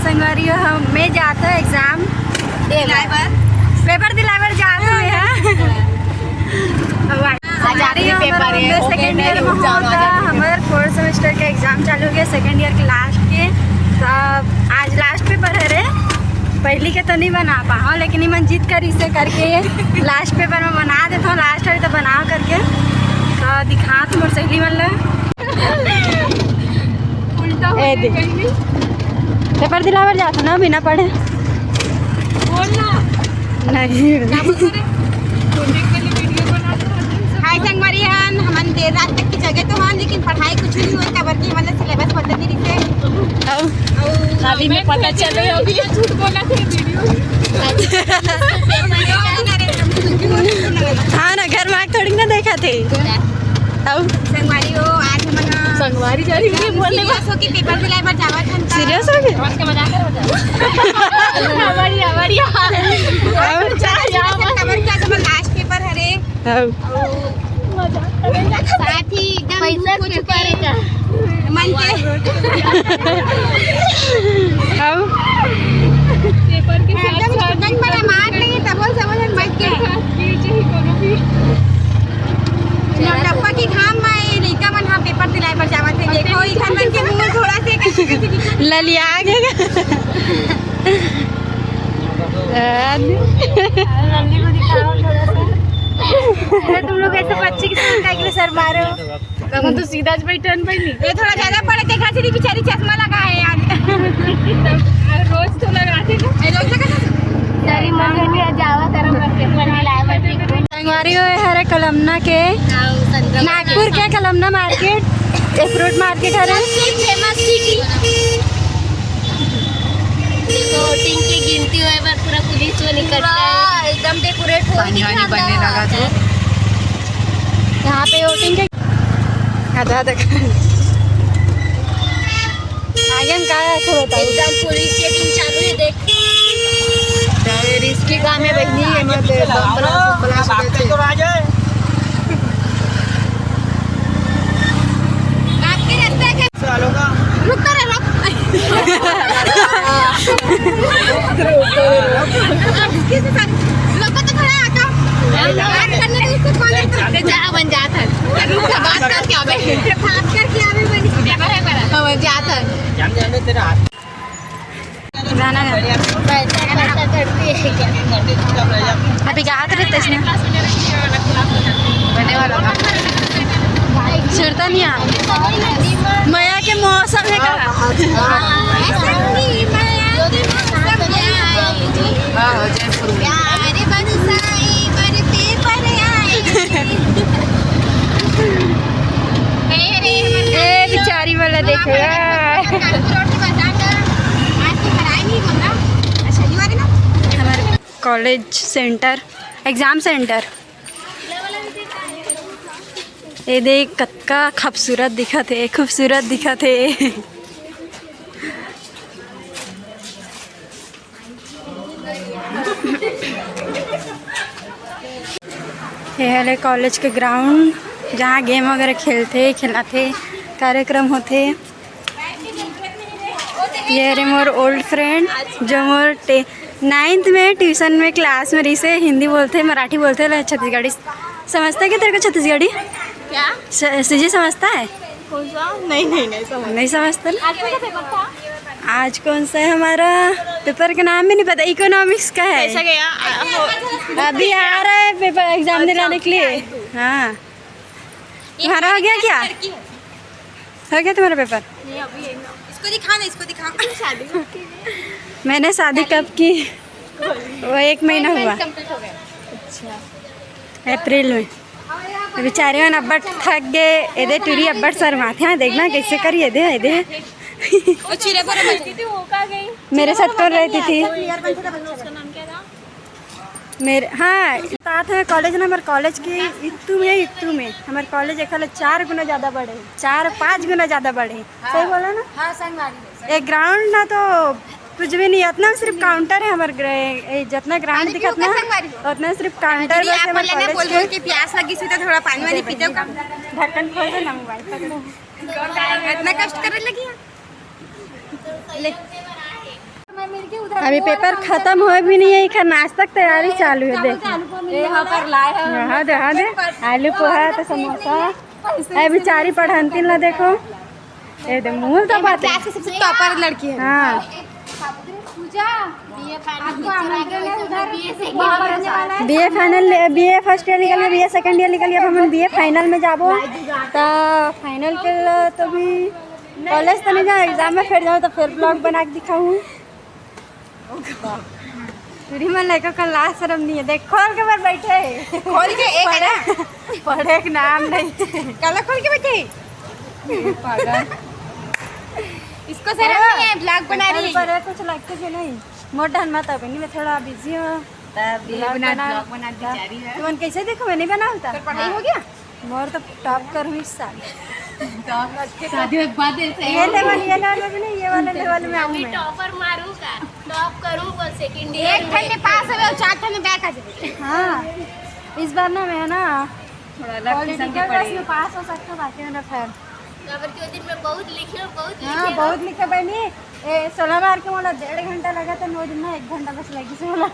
संगवारी मैं जाता एग्जाम पेपर दिलावर जाते हैं सेकेंड ईयर में हमारे 4th सेमेस्टर के एग्जाम चालू हो गया सेकेंड ईयर के लास्ट के। तो आज लास्ट पेपर है रे, पहली के तो नहीं बना पाओ लेकिन मन जीत कर इसे करके लास्ट पेपर में बना देता हूँ। लास्ट है तो बनाओ करके तो दिखा तुम सहेली मतलब पेपर दिलावर जाता ना बिना पढ़े नहीं। हाय संगवारी हम देर रात तक की जगह तो हाँ लेकिन पढ़ाई कुछ नहीं हुई खबर की मतलब सिलेबस बदल नहीं रही अभी में पता चले अभी ये झूठ बोला थे वीडियो। हाँ ना घर में थोड़ी ना देखा थे संगवारी हो आज हम संगवारी जा रही है बोलने में सो की पेपर दिलाए पर जावा था सीरियस हो गए के मजाक कर हमारी खबर क्या जब लास्ट पेपर है रे साथ ही एकदम कुछ करेगा मन के पेपर के साथ एकदम पर मार नहीं तब समझ बैठ के कोनो भी टप्पा की घाम में लइका मन हां पेपर दिलाए पर जावा थे देखो इधर मन के मुंह थोड़ा से ललिया गया नल्ली को दिखाओ थोड़ा सा। अरे तुम लोग ऐसे बच्चे के साथ क्या के लिए सर मारो हम तो सीधा ज बैठन पड़ी ये थोड़ा ज्यादा पढ़े देखा सी बेचारी चश्मा लगा है यार रोज तो लगाते ना ए लोग लगा सारी मन में जावा तरह पर पेपर दिलाए पर संगवारी हो है कलमना के नागपुर के कलमना मार्केट फ्रूट मार्केट है फेमस सिटी वोटिंग की गिनती हुए पर पूरा पुलिस वो निकलता है एकदम डेकोरेट हो पानी वानी बनने लगा तो यहाँ पे वोटिंग के आधा तक आगे हम क्या ऐसे बताओ एकदम पुलिस चेकिंग चालू है देख रिस्की काम है बहनी ये मत आपके रास्ते के रुक रे रुक लोग तो खड़ा आता बात करने दे इसको कॉल करते जा बन जाता रुक बात कर क्या बे बात कर क्या बे बन पेपर है मेरा हां जाता गाना पैसा करती है क्या अभी क्या हाथ रहते इसमें बने वाला सुरता नहीं आ मया के मौसम है का प्यारे बरसाई बरते पर आए ए बेचारी वाला देखो हमारे कॉलेज सेंटर एग्जाम सेंटर ये देख कत्का खूबसूरत दिखा थे ये है कॉलेज के ग्राउंड जहाँ गेम वगैरह खिलाते कार्यक्रम होते। ये रे मोर ओल्ड फ्रेंड जो मोर 9th में ट्यूशन में क्लास में रही से हिंदी बोलते मराठी बोलते छत्तीसगढ़ी समझता है क्या तेरे को छत्तीसगढ़ी क्या सीजी समझता है नहीं समझता ना? आज कौन सा है हमारा पेपर का नाम भी नहीं पता इकोनॉमिक्स का है कैसा गया अभी आ रहा है पेपर एग्जाम दिलाने के लिए। हाँ तुम्हारा हो गया क्या हो गया तुम्हारा पेपर इसको दिखा शादी मैंने शादी कब की वो 1 महीना हुआ अच्छा अप्रैल में बेचारे मन अब्बड़ थक गए एदे टूरी अब्बड़ शर्माते हैं देखना कैसे करी एदे वो चिरे पर बैठती थी वो का गई मेरे साथ कौन रहती थी उसका नाम क्या था मेरे हाँ साथ है कॉलेज ना हमारे कॉलेज की इत्तू में हमारे कॉलेज एक 4 गुना ज़्यादा बढ़े 4-5 गुना ज़्यादा बढ़े सही बोला ना। हाँ संगवारी एक ग्राउंड ना तो कुछ भी नहीं उतना सिर्फ काउंटर है हमारे जितना ग्राउंड दिखा ना उतना सिर्फ काउंटर बस हमारे कॉलेज बोल के प्यास लगी थी तो थोड़ा पानी वानी पीते हो ढक्कन खोल दे ना मोबाइल इतना कष्ट करने लगी ले अभी पेपर खत्म हो भी नहीं है, इधर नाश्ता की तैयारी चालू है। देख यहाँ पर लाए हैं यहाँ दे आलू पोहा तो समोसा है। बेचारी पढ़ाती ला देखो, ये दे मुँह तो बात है। क्लास की सबसे टॉपर लड़की है। हाँ बीए फर्स्ट ईयर निकल गया, बीए सेकंड ईयर निकल गया। अब हम बीए फाइनल में जाबो तो फाइनल के लिए तो भी कॉलेज तो नहीं जाओ, एग्जाम में फिर जाओ तो फिर ब्लॉग बना के दिखाऊँ। फिर मन लड़का का लास्ट शर्म नहीं है। देख खोल के बार बैठे, खोल के एक है ना पढ़े के नाम नहीं काला खोल के बैठे पागल। इसको शर्म नहीं है, ब्लॉग बना रही है। पर कुछ लगते कि नहीं मोटा मत अभी नहीं, मैं थोड़ा बिजी हूँ। तुम कैसे देखो मैं नहीं बनाता। पढ़ाई हो गया मोर तो टॉप करूँ इस साल। शादी के बाद ये लेवल में नहीं, ये वाले लेवल में आऊँ मैं। टॉपर मारूंगा, टॉप करूंगा सेकंड ईयर एक ठंडे पास है और 4 ठंडे बैक आ जाए। हाँ इस बार ना मैं ना थोड़ा अलग किस्म की पॉलिटिकल पढ़ी में पास हो सकता हूँ, बाकी मेरा फेल। खबर के दिन में बहुत लिखे बहुत हाँ बहुत लिखा बहनी। 16 मार के मोला 1.5 घंटा लगा था, 9 दिन में 1 घंटा बस लगी से मोला।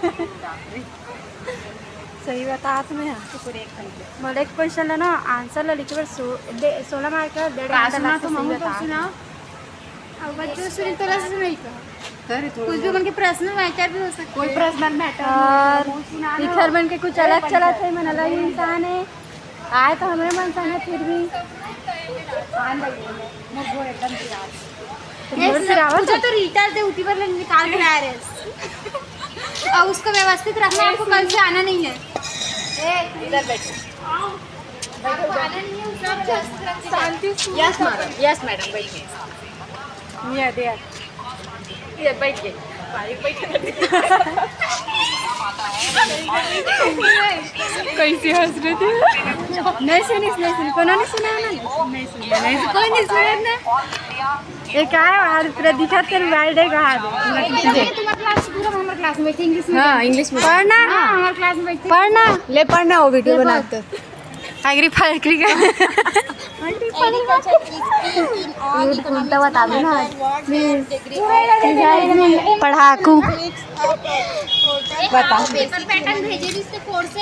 सही बता तुम्हें पूरे 1 घंटे मोला एक क्वेश्चन है ना आंसर ला लिखे पर 16 मार के 1.5 घंटा लगा तो सही बता। अब बच्चों सुनी तो रस नहीं कुछ भी उनके प्रश्न मैटर भी हो सकते कोई प्रश्न मैटर और लिखर बन के कुछ अलग चला थे। मन अलग इंसान है, आए तो हमारे मन है फिर भी तो रीटर से उठी पर निकाल के लाए रहे और उसको व्यवस्थित रखना। आपको कल से आना नहीं है। इधर बैठो। आना नहीं है, यस मैडम बैठिए। ये दे ये बैठिए। कैसी हंस रही थी। नहीं सुनी कोना नहीं सुना ना, नहीं सुना नहीं कोई नहीं सुना ना। ये क्या है यार पूरा दिखा तेरे वाइल्ड है कहा दे। तुम्हारा क्लास पूरा हमारे क्लास में इंग्लिश में। हाँ इंग्लिश में पढ़ना हमारे क्लास में पढ़ना ले पढ़ना हो वीडियो बनाते। एग्री फैक्ट्री का तो बता दो ना पढ़ाकू बता पेपर पैटर्न भेजे भी इसके 4 से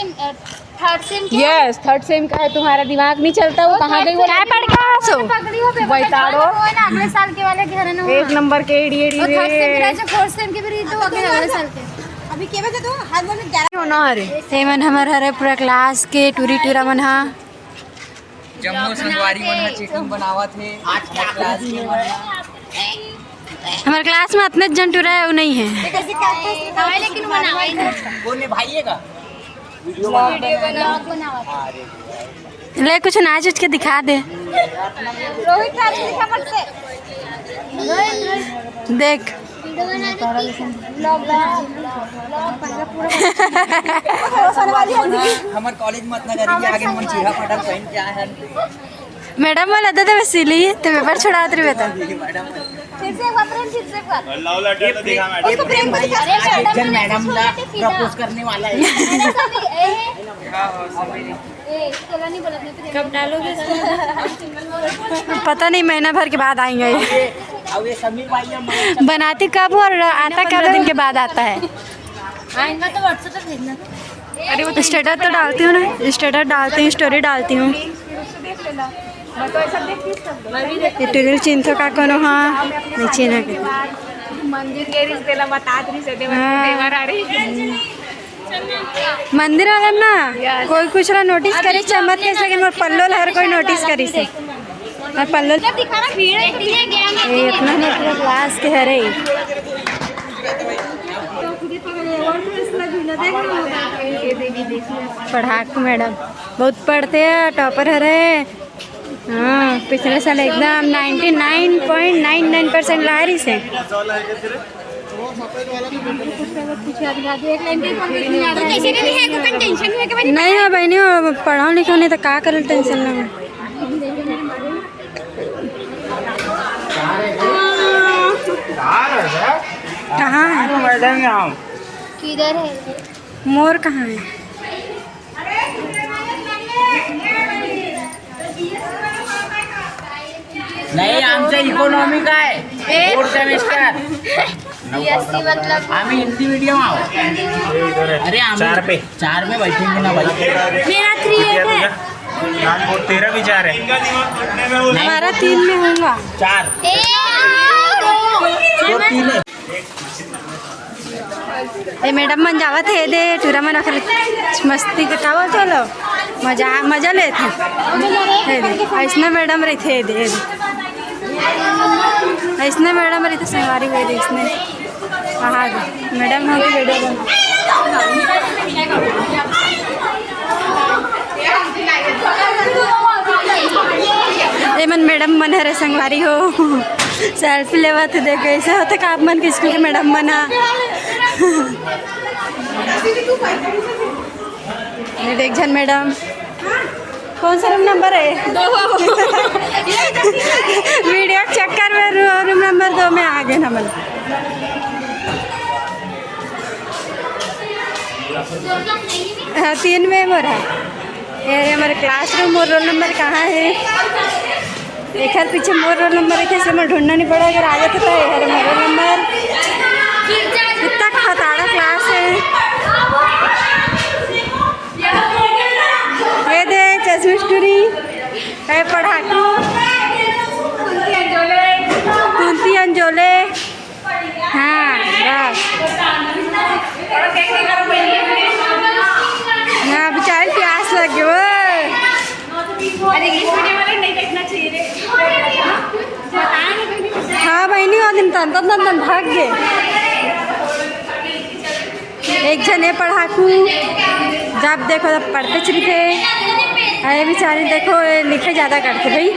3rd सेम के यस 3rd सेम का है। तुम्हारा दिमाग नहीं चलता, वो कहाँ गई? वो क्या पढ़ के आए सो पकड़ी हो पेपर बैठाड़ो। वो है ना अगले साल के वाले घर है ना 1 नंबर के इडियट वो 3rd सेम के जो 4th सेम के भी तो अगले साल के अभी के बजे तो हाथ में 11 होना हरे सेवन हमार हरे पूरा क्लास के टूरी टूरा मन हा जम्मू संगवारी मन ह चीटिंग बनावत हे। आज क्लास के मन हमारे क्लास में इतने जन टूरा है वो नहीं है। हमारे लेकिन बनावाई ना वो निभाइएगा वीडियो बनावा ले कुछ नाच उच के दिखा दे। रोहित राज दिखा मत से देख वीडियो बना ब्लॉग पहला पूरा हमार कॉलेज में इतना करेंगे आगे मन चीरा पटल पहन के आए हैं। मैडम बोला था मैं सिली तो पेपर छुड़ा रही बता। मैडम फिर से एक बार प्रेम फिर से एक बार ये प्रेम भाई आज जन मैडम ला प्रपोज करने वाला है। कब डालोगे पता नहीं, महीना भर के बाद आएंगे। अब ये समीर भाई बनाती कब और आता कब दिन के बाद आता है। आएगा तो व्हाट्सएप पे भेजना। अरे वो स्टेटस तो डालती हूँ ना, स्टेटस डालती हूँ, स्टोरी डालती हूँ। ट्यूटोरियल चिंतो का कोनो हाँ नहीं चिन्ह के मंदिर के रिश्ते ला बता रही से हाँ। आ रही मंदिर वाला ना कोई कुछ ला नोटिस करी चमत के लेकिन मोर पल्लो हर कोई नोटिस करी से मैं पल्लो दिखाना भीड़ है गया ये इतना ना क्लास के हरे पढ़ाकू मैडम बहुत पढ़ते हैं, टॉपर हरे। हाँ पिछले साल एकदम 99.99% ला रही से। नहीं है बहनी पढ़ाओ लिखो नहीं तो का कर टेंशन ना कहाँ है किधर है मोर कहाँ है। नाही आमचं इकॉनॉमिक आहे फोर्थ सेमेस्टर BSc मतलब आम्ही हिंदी मीडियम आहोत अरे आम्ही 4 पे बैठेंगे ना भाई मेरा 3 है, 13 भी 4 है। हमारा 3 में होगा। 4 तो 3 है ए मैडम मन जावत है दे टूरा मन रखल मस्ती के कावत चलो मजा मजा लेते ऐसने मैडम रहते दे ऐसने मैडम रहते संगवारी हुए दे इसने हाँ मैडम हो गई वीडियो ए मन मैडम मन हरे संगवारी हो सेल्फी लेवा थे देख ऐसा होता का आप मन के स्कूल के मैडम मना ये देख जन मैडम कौन सा रूम नंबर है वीडियो चक्कर में रूम नंबर 2 में आ गए ना मन हाँ 3 में मोर है ये हमारे क्लासरूम और रोल नंबर कहाँ है एक हर पीछे मोर रोल नंबर है इसलिए मैं ढूंढना नहीं पड़ा अगर आ जाता तो ये हर मोर रोल नंबर इतना खताड़ा क्लास है ये दे चश्मे स्टोरी है पढ़ाकू कुंती अंजोले हाँ बस हाँ बेचारे प्यास लग गए हाँ बहनी वो दिन तन भाग गए एक जने पढ़ाकू जब देखो तब पढ़ते चलते अरे बेचारे देखो लिखे ज़्यादा करते भाई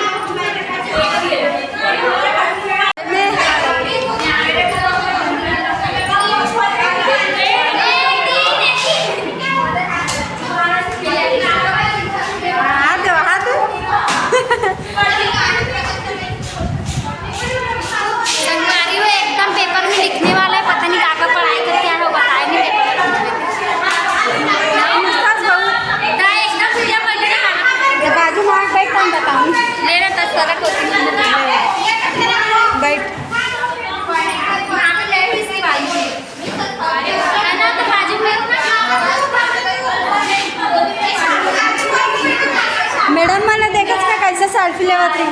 मैडम मैंने देखा था कैसे सेल्फी लेवा थी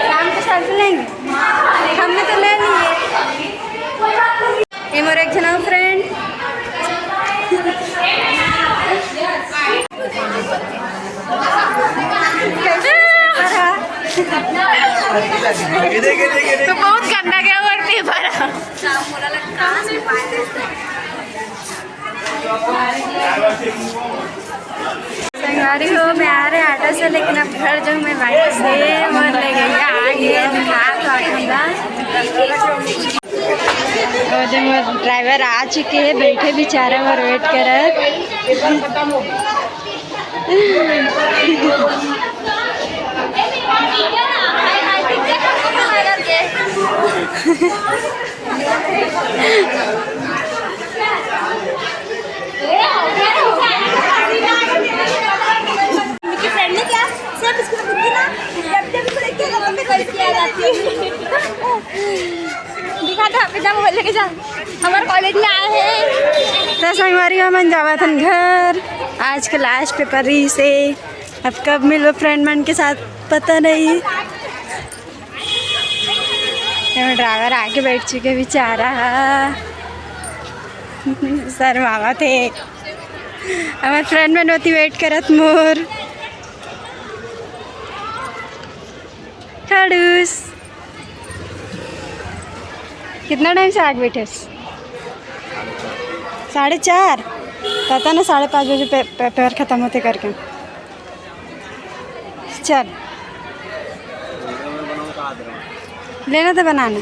शाम को सेल्फी लेंगे हमने तो ले लिए ये मोर एक जना फ्रेंड तो बहुत गंदा गया और पेपर संगवारी हो मैं आ रहे ऑटो से लेकिन अब घर जाऊँ मैं बाइक से मन ले गई आ गए और जब ड्राइवर आ चुके हैं बैठे बेचारा और वेट कर हमारे कॉलेज में आए हैं तो संगवारी मन जावा था घर आज का लास्ट पेपर ही से अब कब मिलो फ्रेंड मन के साथ पता नहीं ड्राइवर आके बैठ चुके बेचारा सर मामा थे हमारे फ्रेंड मन होती वेट करत मोर खड़ूस कितना टाइम से आगे बैठे 4:30 पता ना 5:30 बजे पेपर ख़त्म होते करके चल लेना तो बनाना